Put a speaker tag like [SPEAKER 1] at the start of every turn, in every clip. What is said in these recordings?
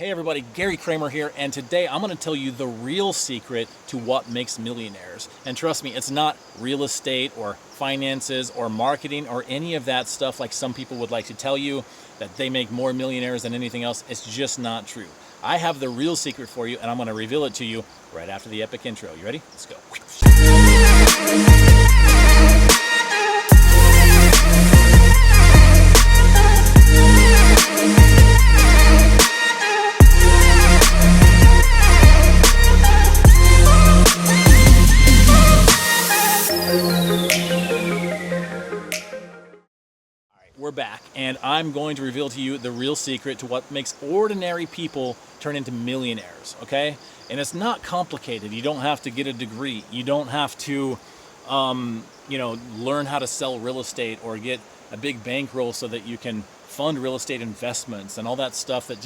[SPEAKER 1] Hey everybody, Gerry Cramer here, and today I'm going to tell you the real secret to what makes millionaires. And trust me, it's not real estate or finances or marketing or any of that stuff like some people would like to tell you, that they make more millionaires than anything else. It's just not true. I have the real secret for you, and I'm going to reveal it to you right after the epic intro. You ready? Let's go. We're back, and I'm going to reveal to you the real secret to what makes ordinary people turn into millionaires, okay? And it's not complicated. You don't have to get a degree. You don't have to, learn how to sell real estate or get a big bankroll so that you can fund real estate investments and all that stuff that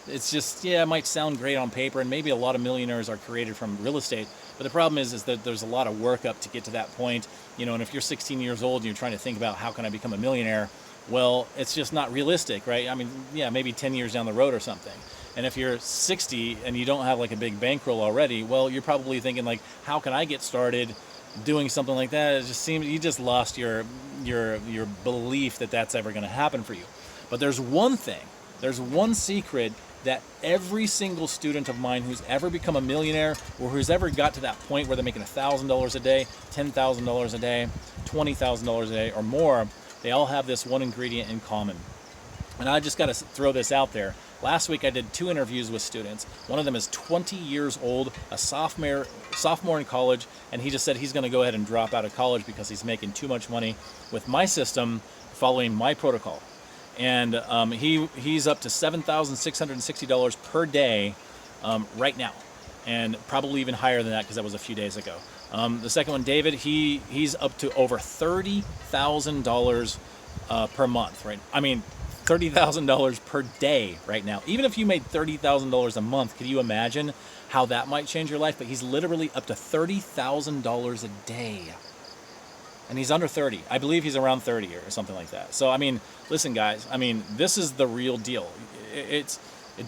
[SPEAKER 1] it might sound great on paper, and maybe a lot of millionaires are created from real estate. But the problem is that there's a lot of work up to get to that point, and if you're 16 years old and you're trying to think about how can I become a millionaire, well, it's just not realistic, right? I mean, yeah, maybe 10 years down the road or something. And if you're 60 and you don't have like a big bankroll already, well, you're probably thinking like, how can I get started doing something like that? It just seems you just lost your belief that that's ever going to happen for you. But there's one secret that every single student of mine who's ever become a millionaire or who's ever got to that point where they're making $1,000 a day, $10,000 a day, $20,000 a day or more, they all have this one ingredient in common. And I just got to throw this out there. Last week I did 2 interviews with students. One of them is 20 years old, a sophomore in college, and he just said he's going to go ahead and drop out of college because he's making too much money with my system, following my protocol. And he's up to $7,660 per day right now, and probably even higher than that because that was a few days ago. The second one, David, he's up to over $30,000 per month, right? I mean, $30,000 per day right now. Even if you made $30,000 a month, could you imagine how that might change your life? But he's literally up to $30,000 a day. And he's under 30. I believe he's around 30 or something like that. So, I mean, listen, guys, I mean, this is the real deal. It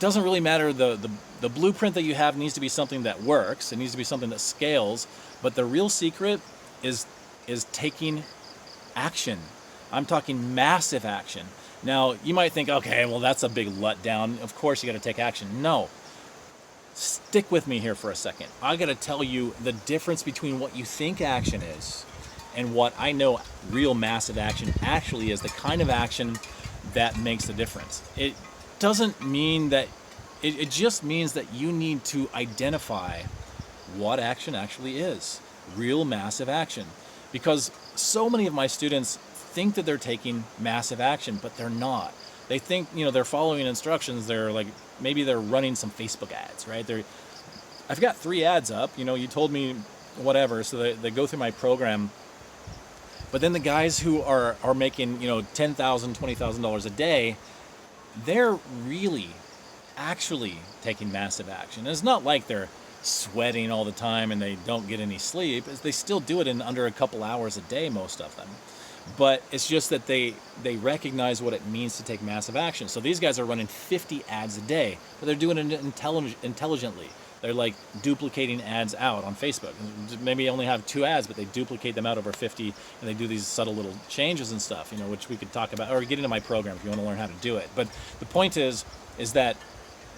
[SPEAKER 1] doesn't really matter. The blueprint that you have needs to be something that works. It needs to be something that scales. But the real secret is taking action. I'm talking massive action. Now, you might think, okay, well, that's a big letdown. Of course, you got to take action. No. Stick with me here for a second. I got to tell you the difference between what you think action is and what I know real massive action actually is, the kind of action that makes the difference. It doesn't mean that, it just means that you need to identify what action actually is, real massive action. Because so many of my students think that they're taking massive action, but they're not. They think, they're following instructions. They're like, maybe they're running some Facebook ads, right? I've got 3 ads up, you told me whatever, so they go through my program. But then the guys who are making, $10,000, $20,000 a day, they're really actually taking massive action. And it's not like they're sweating all the time and they don't get any sleep. They still do it in under a couple hours a day, most of them. But it's just that they recognize what it means to take massive action. So these guys are running 50 ads a day, but they're doing it intelligently. They're like duplicating ads out on Facebook. Maybe only have 2 ads, but they duplicate them out over 50, and they do these subtle little changes and stuff, which we could talk about, or get into my program if you want to learn how to do it. But the point is that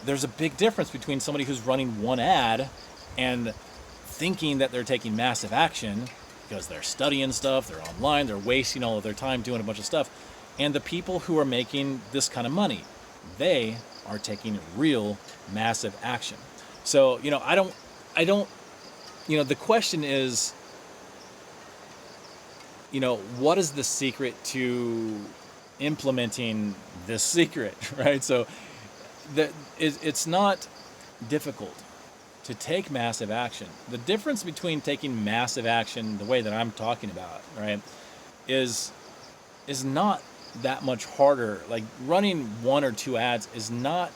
[SPEAKER 1] there's a big difference between somebody who's running 1 ad and thinking that they're taking massive action because they're studying stuff, they're online, they're wasting all of their time doing a bunch of stuff, and the people who are making this kind of money, they are taking real massive action. So, I don't, the question is, what is the secret to implementing this secret, right? So it's not difficult to take massive action. The difference between taking massive action the way that I'm talking about, right, is not that much harder. Like running 1 or 2 ads is not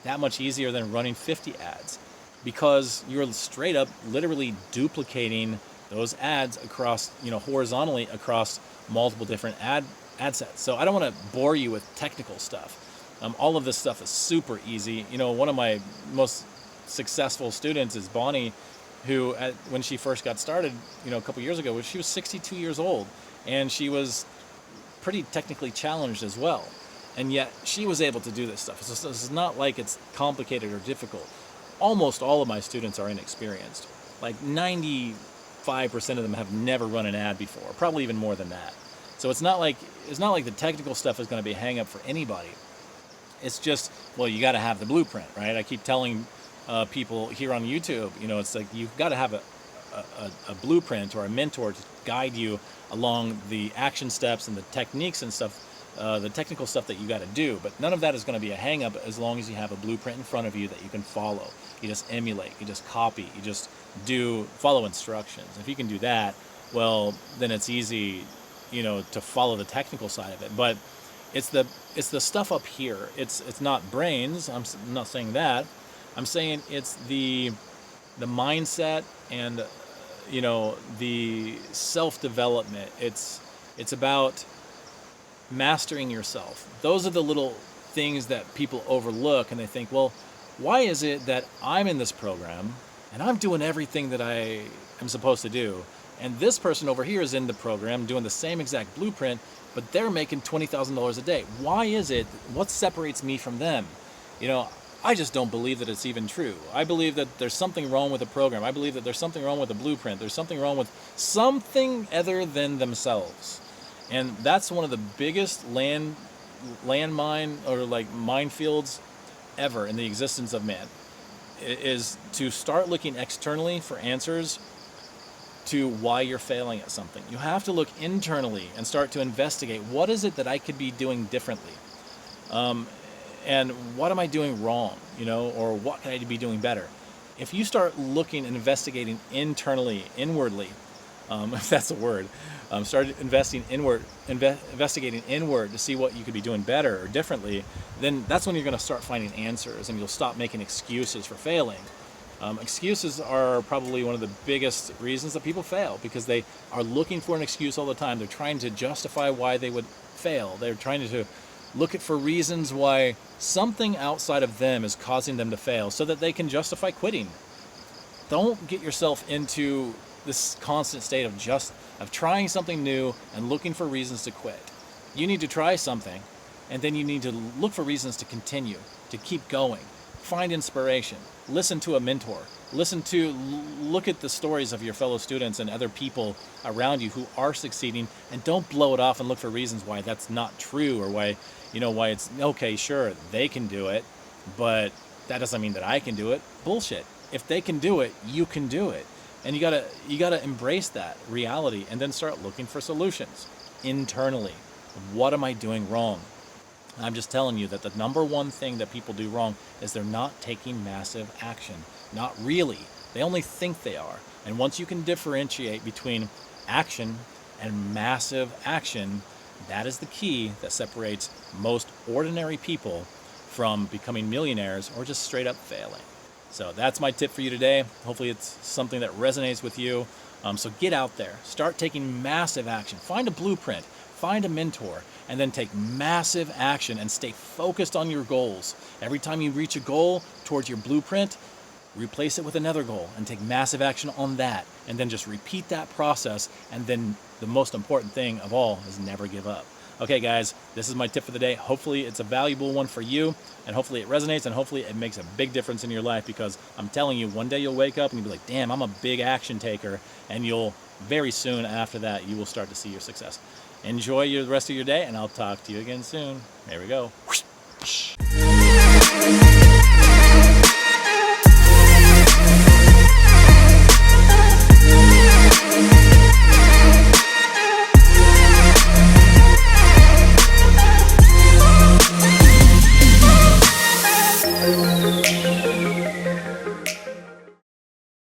[SPEAKER 1] that much easier than running 50 ads, because you're straight up literally duplicating those ads across, horizontally across multiple different ad sets. So I don't want to bore you with technical stuff, All of this stuff is super easy. One of my most successful students is Bonnie, who when she first got started, a couple years ago, she was 62 years old, and she was pretty technically challenged as well. And yet she was able to do this stuff. It's not like it's complicated or difficult. Almost all of my students are inexperienced. Like 95% of them have never run an ad before, probably even more than that. So it's not like the technical stuff is going to be a hang up for anybody. It's just, well, you got to have the blueprint, right? I keep telling people here on YouTube, it's like you've got to have a blueprint or a mentor to guide you along the action steps and the techniques and stuff, the technical stuff that you got to do. But none of that is going to be a hang up as long as you have a blueprint in front of you that you can follow. You just emulate, you just copy, you just follow instructions. If you can do that, well, then it's easy, to follow the technical side of it. But it's the stuff up here. It's not brains. I'm not saying that. I'm saying it's the mindset and the self-development. It's about mastering yourself. Those are the little things that people overlook, and they think, well, why is it that I'm in this program and I'm doing everything that I am supposed to do, and this person over here is in the program doing the same exact blueprint, but they're making $20,000 a day? Why is it? What separates me from them? I just don't believe that it's even true. I believe that there's something wrong with the program. I believe that there's something wrong with the blueprint. There's something wrong with something other than themselves. And that's one of the biggest landmine or like minefields ever in the existence of man, is to start looking externally for answers to why you're failing at something. You have to look internally and start to investigate, what is it that I could be doing differently? And what am I doing wrong, or what can I be doing better? If you start looking and investigating internally, inwardly, if that's a word, start investigating inward to see what you could be doing better or differently, then that's when you're going to start finding answers, and you'll stop making excuses for failing. Excuses are probably one of the biggest reasons that people fail, because they are looking for an excuse all the time. They're trying to justify why they would fail. They're trying to look for reasons why something outside of them is causing them to fail so that they can justify quitting. Don't get yourself into this constant state of trying something new and looking for reasons to quit. You need to try something, and then you need to look for reasons to continue, to keep going. Find inspiration. Listen to a mentor. Look at the stories of your fellow students and other people around you who are succeeding, and don't blow it off and look for reasons why that's not true, or why it's okay, sure, they can do it, but that doesn't mean that I can do it. Bullshit. If they can do it, you can do it. And you gotta embrace that reality, and then start looking for solutions internally. What am I doing wrong? I'm just telling you that the number one thing that people do wrong is they're not taking massive action. Not really. They only think they are. And once you can differentiate between action and massive action, that is the key that separates most ordinary people from becoming millionaires or just straight up failing. So that's my tip for you today. Hopefully it's something that resonates with you. So get out there, start taking massive action, find a blueprint, find a mentor, and then take massive action and stay focused on your goals. Every time you reach a goal towards your blueprint, replace it with another goal and take massive action on that. And then just repeat that process. And then the most important thing of all is never give up. Okay, guys, this is my tip for the day. Hopefully it's a valuable one for you, and hopefully it resonates, and hopefully it makes a big difference in your life, because I'm telling you, one day you'll wake up and you'll be like, damn, I'm a big action taker, and you'll very soon after that, you will start to see your success. Enjoy the rest of your day, and I'll talk to you again soon. There we go.